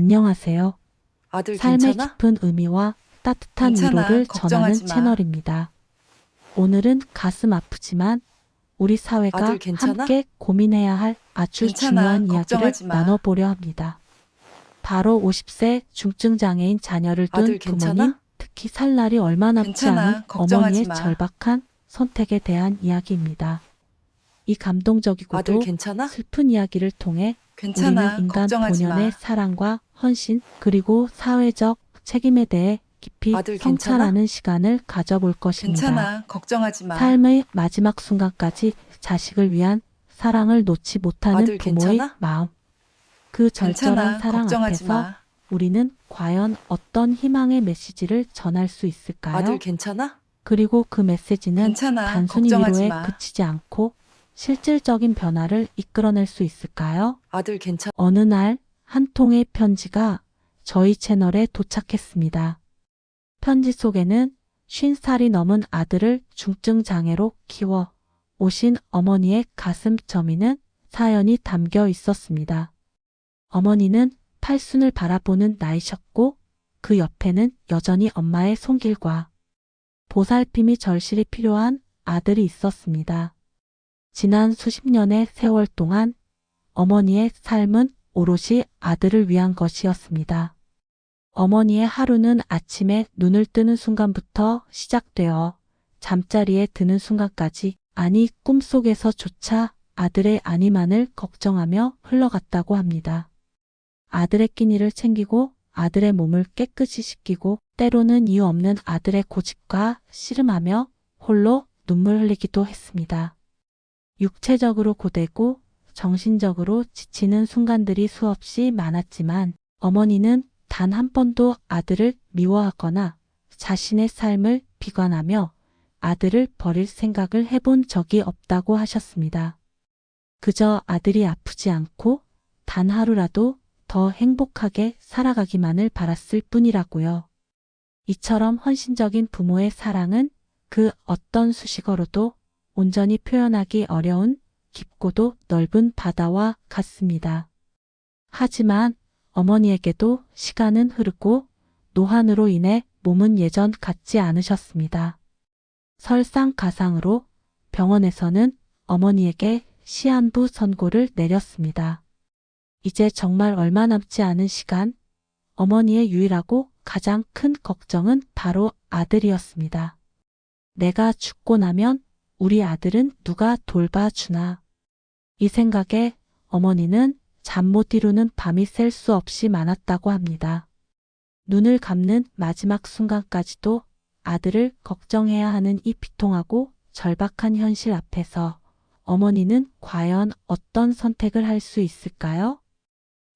안녕하세요. 아들 삶의 괜찮아? 깊은 의미와 따뜻한 괜찮아. 위로를 전하는 걱정하지 마. 채널입니다. 오늘은 가슴 아프지만 우리 사회가 아들 괜찮아? 함께 고민해야 할 아주 괜찮아. 중요한 이야기를 걱정하지 마. 나눠보려 합니다. 바로 50세 중증 장애인 자녀를 둔 아들 부모님, 괜찮아? 특히 살 날이 얼마 남지 괜찮아. 않은 걱정하지 어머니의 마. 절박한 선택에 대한 이야기입니다. 이 아들 감동적이고도 괜찮아? 슬픈 이야기를 통해 괜찮아. 우리는 인간 걱정하지 본연의 마. 사랑과 헌신 그리고 사회적 책임에 대해 깊이 아들 성찰하는 시간을 가져볼 것입니다. 괜찮아. 걱정하지 마. 삶의 마지막 순간까지 자식을 위한 사랑을 놓지 못하는 아들 부모의 괜찮아? 마음. 그 절절한 괜찮아. 사랑 걱정하지 앞에서 마. 우리는 과연 어떤 희망의 메시지를 전할 수 있을까요? 아들 괜찮아? 그리고 그 메시지는 괜찮아. 단순히 걱정하지 위로에 마. 그치지 않고 실질적인 변화를 이끌어낼 수 있을까요? 아들 괜찮아? 어느 날 한 통의 편지가 저희 채널에 도착했습니다. 편지 속에는 50살이 넘은 아들을 중증 장애로 키워 오신 어머니의 가슴 저미는 사연이 담겨 있었습니다. 어머니는 팔순을 바라보는 나이셨고 그 옆에는 여전히 엄마의 손길과 보살핌이 절실히 필요한 아들이 있었습니다. 지난 수십 년의 세월 동안 어머니의 삶은 오롯이 아들을 위한 것이었습니다. 어머니의 하루는 아침에 눈을 뜨는 순간부터 시작되어 잠자리에 드는 순간까지, 아니 꿈속에서조차 아들의 안위만을 걱정하며 흘러갔다고 합니다. 아들의 끼니를 챙기고 아들의 몸을 깨끗이 씻기고 때로는 이유 없는 아들의 고집과 씨름하며 홀로 눈물 흘리기도 했습니다. 육체적으로 고되고 정신적으로 지치는 순간들이 수없이 많았지만 어머니는 단 한 번도 아들을 미워하거나 자신의 삶을 비관하며 아들을 버릴 생각을 해본 적이 없다고 하셨습니다. 그저 아들이 아프지 않고 단 하루라도 더 행복하게 살아가기만을 바랐을 뿐이라고요. 이처럼 헌신적인 부모의 사랑은 그 어떤 수식어로도 온전히 표현하기 어려운 깊고도 넓은 바다와 같습니다. 하지만 어머니에게도 시간은 흐르고 노환으로 인해 몸은 예전 같지 않으셨습니다. 설상가상으로 병원에서는 어머니에게 시한부 선고를 내렸습니다. 이제 정말 얼마 남지 않은 시간, 어머니의 유일하고 가장 큰 걱정은 바로 아들이었습니다. 내가 죽고 나면 우리 아들은 누가 돌봐주나. 이 생각에 어머니는 잠 못 이루는 밤이 셀 수 없이 많았다고 합니다. 눈을 감는 마지막 순간까지도 아들을 걱정해야 하는 이 비통하고 절박한 현실 앞에서 어머니는 과연 어떤 선택을 할 수 있을까요?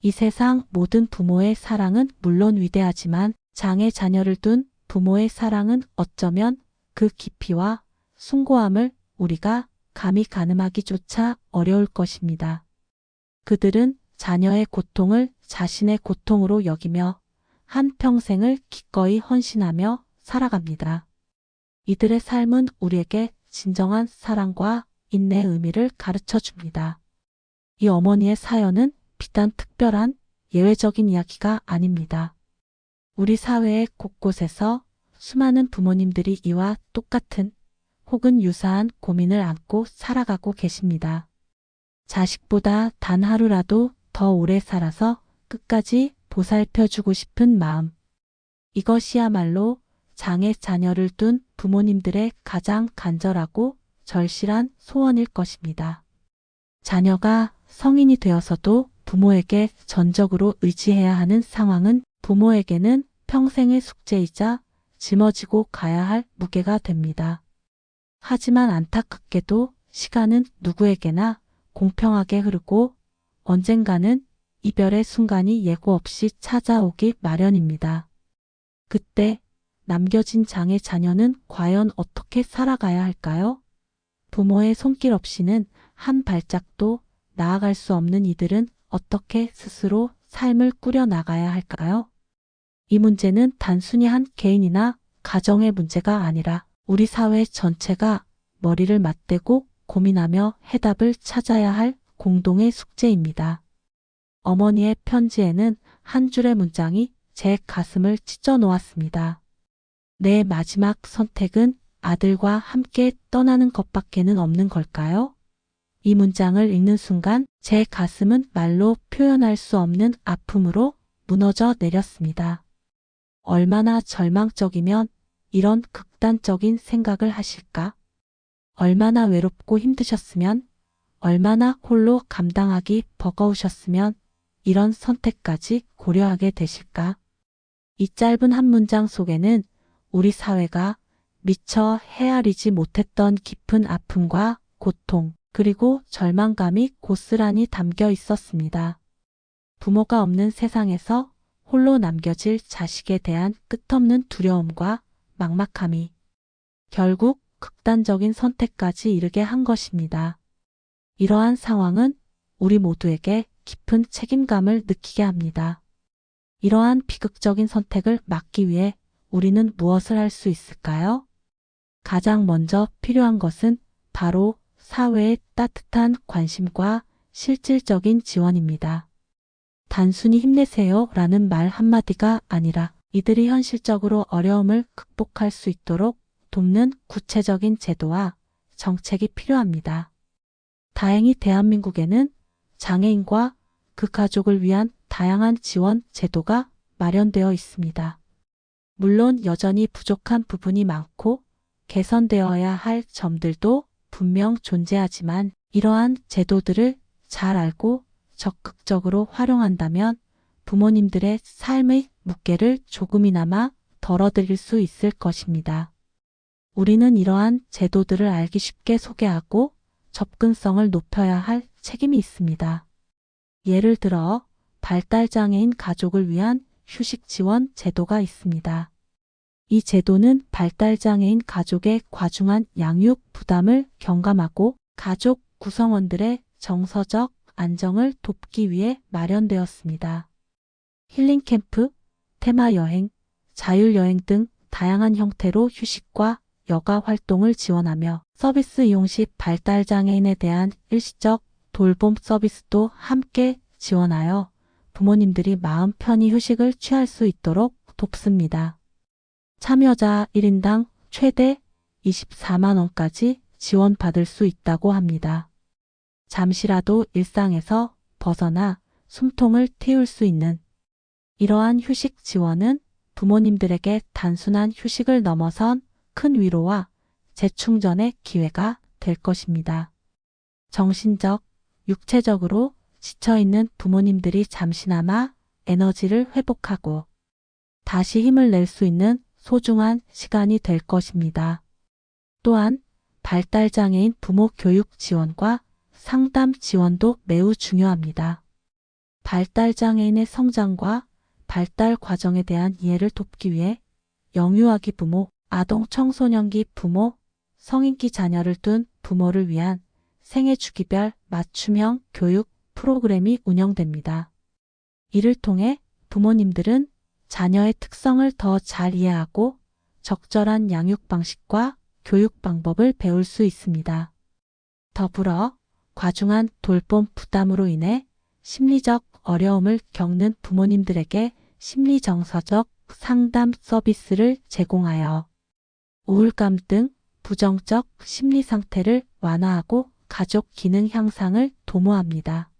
이 세상 모든 부모의 사랑은 물론 위대하지만 장애 자녀를 둔 부모의 사랑은 어쩌면 그 깊이와 숭고함을 우리가 감히 가늠하기조차 어려울 것입니다. 그들은 자녀의 고통을 자신의 고통으로 여기며 한평생을 기꺼이 헌신하며 살아갑니다. 이들의 삶은 우리에게 진정한 사랑과 인내의 의미를 가르쳐 줍니다. 이 어머니의 사연은 비단 특별한 예외적인 이야기가 아닙니다. 우리 사회의 곳곳에서 수많은 부모님들이 이와 똑같은 혹은 유사한 고민을 안고 살아가고 계십니다. 자식보다 단 하루라도 더 오래 살아서 끝까지 보살펴주고 싶은 마음. 이것이야말로 장애 자녀를 둔 부모님들의 가장 간절하고 절실한 소원일 것입니다. 자녀가 성인이 되어서도 부모에게 전적으로 의지해야 하는 상황은 부모에게는 평생의 숙제이자 짊어지고 가야 할 무게가 됩니다. 하지만 안타깝게도 시간은 누구에게나 공평하게 흐르고 언젠가는 이별의 순간이 예고 없이 찾아오기 마련입니다. 그때 남겨진 장애 자녀는 과연 어떻게 살아가야 할까요? 부모의 손길 없이는 한 발짝도 나아갈 수 없는 이들은 어떻게 스스로 삶을 꾸려 나가야 할까요? 이 문제는 단순히 한 개인이나 가정의 문제가 아니라 우리 사회 전체가 머리를 맞대고 고민하며 해답을 찾아야 할 공동의 숙제입니다. 어머니의 편지에는 한 줄의 문장이 제 가슴을 찢어 놓았습니다. 내 마지막 선택은 아들과 함께 떠나는 것밖에는 없는 걸까요? 이 문장을 읽는 순간 제 가슴은 말로 표현할 수 없는 아픔으로 무너져 내렸습니다. 얼마나 절망적이면 이런 극단적인 생각을 하실까? 얼마나 외롭고 힘드셨으면, 얼마나 홀로 감당하기 버거우셨으면 이런 선택까지 고려하게 되실까? 이 짧은 한 문장 속에는 우리 사회가 미처 헤아리지 못했던 깊은 아픔과 고통, 그리고 절망감이 고스란히 담겨 있었습니다. 부모가 없는 세상에서 홀로 남겨질 자식에 대한 끝없는 두려움과 막막함이 결국 극단적인 선택까지 이르게 한 것입니다. 이러한 상황은 우리 모두에게 깊은 책임감을 느끼게 합니다. 이러한 비극적인 선택을 막기 위해 우리는 무엇을 할 수 있을까요? 가장 먼저 필요한 것은 바로 사회의 따뜻한 관심과 실질적인 지원입니다. 단순히 힘내세요 라는 말 한마디가 아니라 이들이 현실적으로 어려움을 극복할 수 있도록 돕는 구체적인 제도와 정책이 필요합니다. 다행히 대한민국에는 장애인과 그 가족을 위한 다양한 지원 제도가 마련되어 있습니다. 물론 여전히 부족한 부분이 많고 개선되어야 할 점들도 분명 존재하지만 이러한 제도들을 잘 알고 적극적으로 활용한다면 부모님들의 삶의 무게를 조금이나마 덜어드릴 수 있을 것입니다. 우리는 이러한 제도들을 알기 쉽게 소개하고 접근성을 높여야 할 책임이 있습니다. 예를 들어 발달장애인 가족을 위한 휴식 지원 제도가 있습니다. 이 제도는 발달장애인 가족의 과중한 양육 부담을 경감하고 가족 구성원들의 정서적 안정을 돕기 위해 마련되었습니다. 힐링 캠프, 테마 여행, 자율 여행 등 다양한 형태로 휴식과 여가 활동을 지원하며 서비스 이용 시 발달장애인에 대한 일시적 돌봄 서비스도 함께 지원하여 부모님들이 마음 편히 휴식을 취할 수 있도록 돕습니다. 참여자 1인당 최대 24만 원까지 지원받을 수 있다고 합니다. 잠시라도 일상에서 벗어나 숨통을 틔울 수 있는 이러한 휴식 지원은 부모님들에게 단순한 휴식을 넘어선 큰 위로와 재충전의 기회가 될 것입니다. 정신적, 육체적으로 지쳐있는 부모님들이 잠시나마 에너지를 회복하고 다시 힘을 낼 수 있는 소중한 시간이 될 것입니다. 또한 발달장애인 부모 교육 지원과 상담 지원도 매우 중요합니다. 발달장애인의 성장과 발달 과정에 대한 이해를 돕기 위해 영유아기 부모, 아동 청소년기 부모, 성인기 자녀를 둔 부모를 위한 생애 주기별 맞춤형 교육 프로그램이 운영됩니다. 이를 통해 부모님들은 자녀의 특성을 더 잘 이해하고 적절한 양육 방식과 교육 방법을 배울 수 있습니다. 더불어 과중한 돌봄 부담으로 인해 심리적 어려움을 겪는 부모님들에게 심리정서적 상담 서비스를 제공하여 우울감 등 부정적 심리 상태를 완화하고 가족 기능 향상을 도모합니다.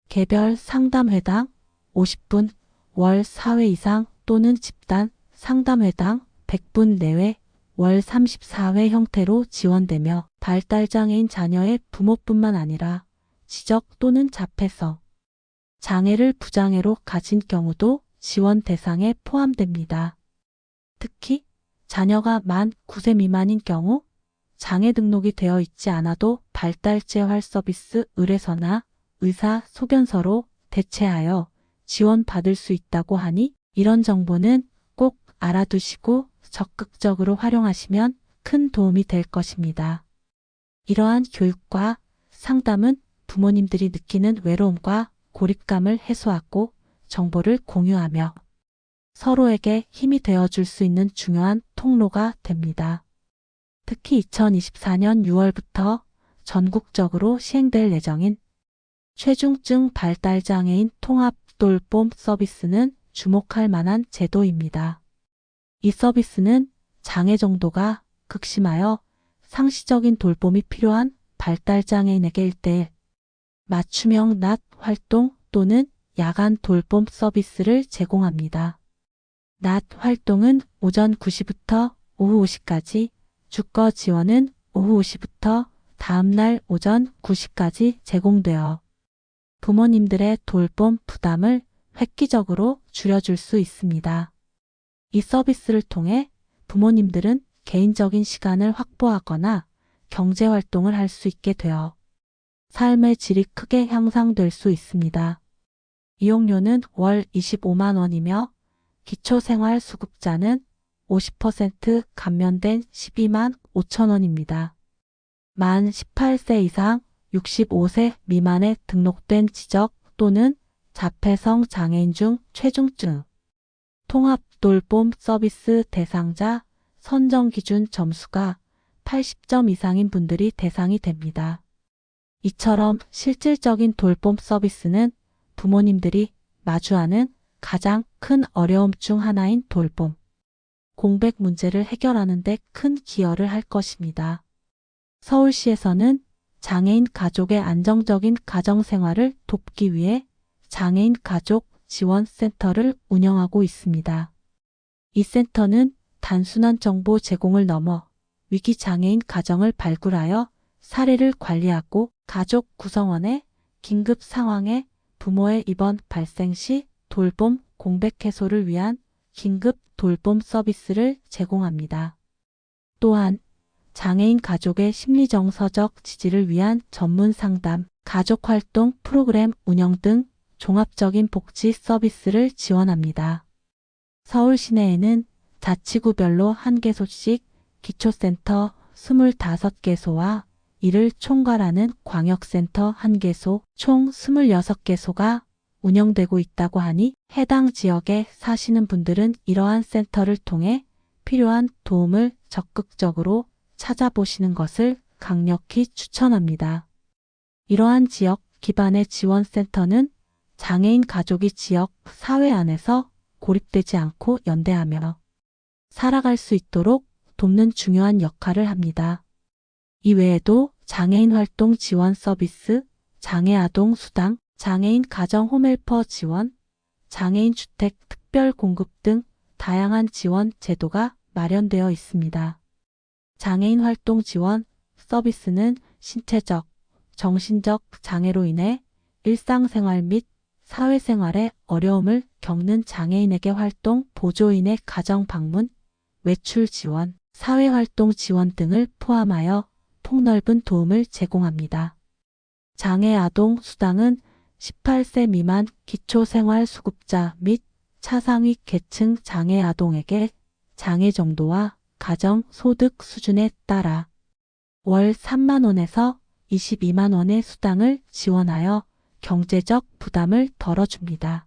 개별 상담회당 50분, 월 4회 이상 또는 집단 상담회당 100분 내외 월 34회 형태로 지원되며 발달장애인 자녀의 부모뿐만 아니라 지적 또는 자폐성, 장애를 부장애로 가진 경우도 지원 대상에 포함됩니다. 특히 자녀가 만 9세 미만인 경우 장애 등록이 되어 있지 않아도 발달재활 서비스 의뢰서나 의사 소견서로 대체하여 지원받을 수 있다고 하니 이런 정보는 꼭 알아두시고 적극적으로 활용하시면 큰 도움이 될 것입니다. 이러한 교육과 상담은 부모님들이 느끼는 외로움과 고립감을 해소하고 정보를 공유하며 서로에게 힘이 되어줄 수 있는 중요한 통로가 됩니다. 특히 2024년 6월부터 전국적으로 시행될 예정인 최중증 발달장애인 통합 돌봄 서비스는 주목할 만한 제도입니다. 이 서비스는 장애 정도가 극심하여 상시적인 돌봄이 필요한 발달장애인에게 1:1 맞춤형 낮 활동 또는 야간 돌봄 서비스를 제공합니다. 낮 활동은 오전 9시부터 오후 5시까지, 주거 지원은 오후 5시부터 다음날 오전 9시까지 제공되어 부모님들의 돌봄 부담을 획기적으로 줄여줄 수 있습니다. 이 서비스를 통해 부모님들은 개인적인 시간을 확보하거나 경제활동을 할 수 있게 되어 삶의 질이 크게 향상될 수 있습니다. 이용료는 월 25만 원이며 기초생활수급자는 50% 감면된 12만 5천 원입니다. 만 18세 이상 65세 미만에 등록된 지적 또는 자폐성 장애인 중 최중증 통합 돌봄 서비스 대상자 선정 기준 점수가 80점 이상인 분들이 대상이 됩니다. 이처럼 실질적인 돌봄 서비스는 부모님들이 마주하는 가장 큰 어려움 중 하나인 돌봄, 공백 문제를 해결하는 데 큰 기여를 할 것입니다. 서울시에서는 장애인 가족의 안정적인 가정생활을 돕기 위해 장애인 가족 지원센터를 운영하고 있습니다. 이 센터는 단순한 정보 제공을 넘어 위기 장애인 가정을 발굴하여 사례를 관리하고 가족 구성원의 긴급 상황에 부모의 입원 발생 시 돌봄 공백 해소를 위한 긴급 돌봄 서비스를 제공합니다. 또한 장애인 가족의 심리정서적 지지를 위한 전문 상담, 가족활동 프로그램 운영 등 종합적인 복지 서비스를 지원합니다. 서울 시내에는 자치구별로 1개소씩 기초센터 25개소와 이를 총괄하는 광역센터 1개소 총 26개소가 운영되고 있다고 하니 해당 지역에 사시는 분들은 이러한 센터를 통해 필요한 도움을 적극적으로 찾아보시는 것을 강력히 추천합니다. 이러한 지역 기반의 지원센터는 장애인 가족이 지역 사회 안에서 고립되지 않고 연대하며 살아갈 수 있도록 돕는 중요한 역할을 합니다. 이외에도 장애인 활동 지원 서비스, 장애 아동 수당, 장애인 가정 홈헬퍼 지원, 장애인 주택 특별 공급 등 다양한 지원 제도가 마련되어 있습니다. 장애인 활동 지원 서비스는 신체적, 정신적 장애로 인해 일상생활 및 사회생활에 어려움을 겪는 장애인에게 활동 보조인의 가정 방문, 외출 지원, 사회활동 지원 등을 포함하여 폭넓은 도움을 제공합니다. 장애 아동 수당은 18세 미만 기초생활수급자 및 차상위 계층 장애 아동에게 장애 정도와 가정 소득 수준에 따라 월 3만 원에서 22만 원의 수당을 지원하여 경제적 부담을 덜어줍니다.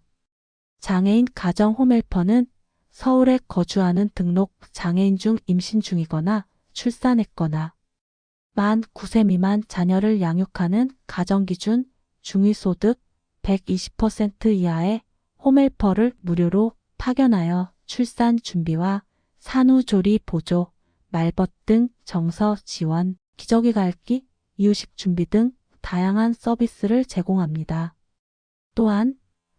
장애인 가정 홈헬퍼는 서울에 거주하는 등록 장애인 중 임신 중이거나 출산했거나 만 9세 미만 자녀를 양육하는 가정기준 중위소득 120% 이하의 홈헬퍼를 무료로 파견하여 출산 준비와 산후조리 보조, 말벗 등 정서 지원, 기저귀 갈기, 이유식 준비 등 다양한 서비스를 제공합니다. 또한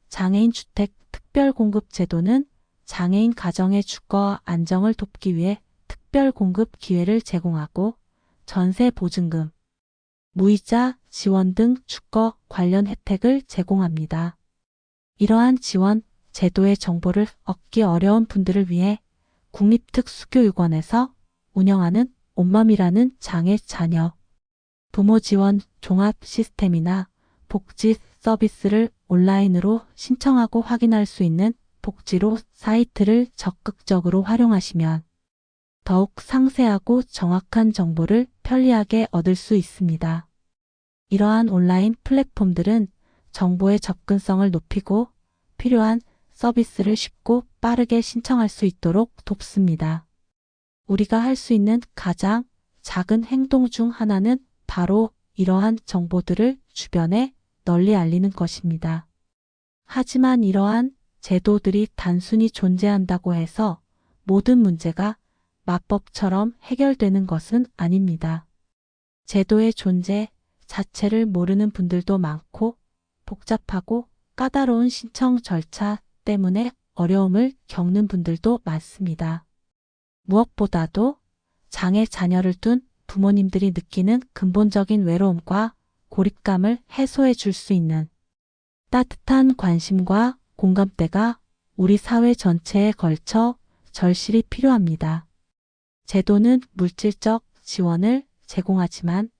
장애인 주택 특별 공급 제도는 장애인 가정의 주거 안정을 돕기 위해 특별 공급 기회를 제공하고 전세 보증금, 무이자 지원 등 주거 관련 혜택을 제공합니다. 이러한 지원 제도의 정보를 얻기 어려운 분들을 위해 국립특수교육원에서 운영하는 온맘이라는 장애 자녀 부모 지원 종합 시스템이나 복지 서비스를 온라인으로 신청하고 확인할 수 있는 복지로 사이트를 적극적으로 활용하시면 더욱 상세하고 정확한 정보를 편리하게 얻을 수 있습니다. 이러한 온라인 플랫폼들은 정보의 접근성을 높이고 필요한 서비스를 쉽고 빠르게 신청할 수 있도록 돕습니다. 우리가 할 수 있는 가장 작은 행동 중 하나는 바로 이러한 정보들을 주변에 널리 알리는 것입니다. 하지만 이러한 제도들이 단순히 존재한다고 해서 모든 문제가 마법처럼 해결되는 것은 아닙니다. 제도의 존재 자체를 모르는 분들도 많고 복잡하고 까다로운 신청 절차 때문에 어려움을 겪는 분들도 많습니다. 무엇보다도 장애 자녀를 둔 부모님들이 느끼는 근본적인 외로움과 고립감을 해소해 줄 수 있는 따뜻한 관심과 공감대가 우리 사회 전체에 걸쳐 절실히 필요합니다. 제도는 물질적 지원을 제공하지만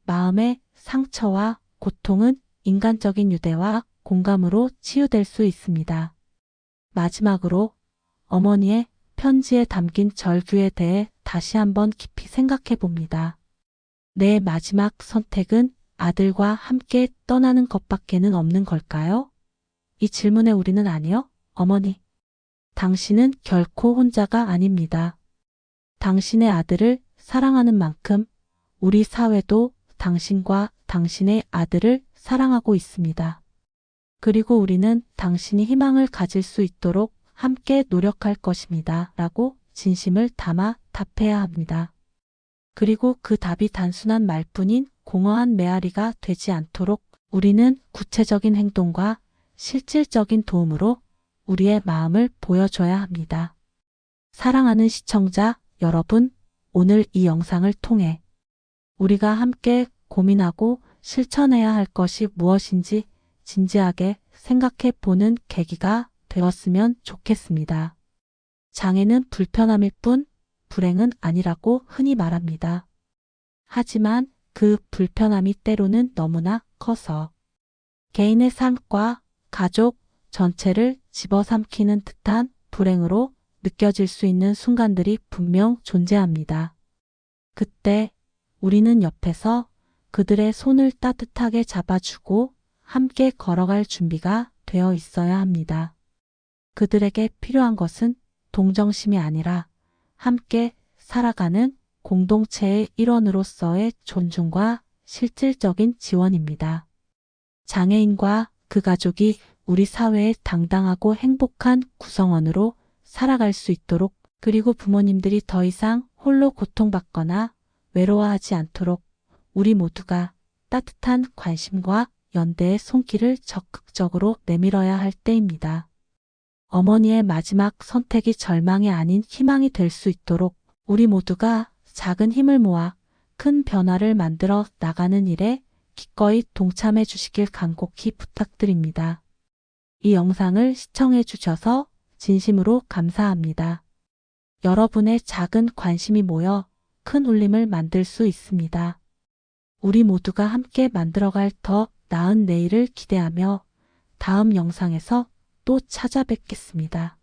마음의 상처와 고통은 인간적인 유대와 공감으로 치유될 수 있습니다. 마지막으로 어머니의 편지에 담긴 절규에 대해 다시 한번 깊이 생각해 봅니다. 내 마지막 선택은 아들과 함께 떠나는 것밖에는 없는 걸까요? 이 질문에 우리는 아니요, 어머니. 당신은 결코 혼자가 아닙니다. 당신의 아들을 사랑하는 만큼 우리 사회도 당신과 당신의 아들을 사랑하고 있습니다. 그리고 우리는 당신이 희망을 가질 수 있도록 함께 노력할 것입니다. 라고 진심을 담아 답해야 합니다. 그리고 그 답이 단순한 말뿐인 공허한 메아리가 되지 않도록 우리는 구체적인 행동과 실질적인 도움으로 우리의 마음을 보여줘야 합니다. 사랑하는 시청자 여러분, 오늘 이 영상을 통해 우리가 함께 고민하고 실천해야 할 것이 무엇인지 진지하게 생각해 보는 계기가 되었으면 좋겠습니다. 장애는 불편함일 뿐 불행은 아니라고 흔히 말합니다. 하지만 그 불편함이 때로는 너무나 커서 개인의 삶과 가족 전체를 집어삼키는 듯한 불행으로 느껴질 수 있는 순간들이 분명 존재합니다. 그때 우리는 옆에서 그들의 손을 따뜻하게 잡아주고 함께 걸어갈 준비가 되어 있어야 합니다. 그들에게 필요한 것은 동정심이 아니라 함께 살아가는 공동체의 일원으로서의 존중과 실질적인 지원입니다. 장애인과 그 가족이 우리 사회의 당당하고 행복한 구성원으로 살아갈 수 있도록, 그리고 부모님들이 더 이상 홀로 고통받거나 외로워하지 않도록 우리 모두가 따뜻한 관심과 연대의 손길을 적극적으로 내밀어야 할 때입니다. 어머니의 마지막 선택이 절망이 아닌 희망이 될 수 있도록 우리 모두가 작은 힘을 모아 큰 변화를 만들어 나가는 일에 기꺼이 동참해 주시길 간곡히 부탁드립니다. 이 영상을 시청해 주셔서 진심으로 감사합니다. 여러분의 작은 관심이 모여 큰 울림을 만들 수 있습니다. 우리 모두가 함께 만들어갈 더 나은 내일을 기대하며 다음 영상에서 또 찾아뵙겠습니다.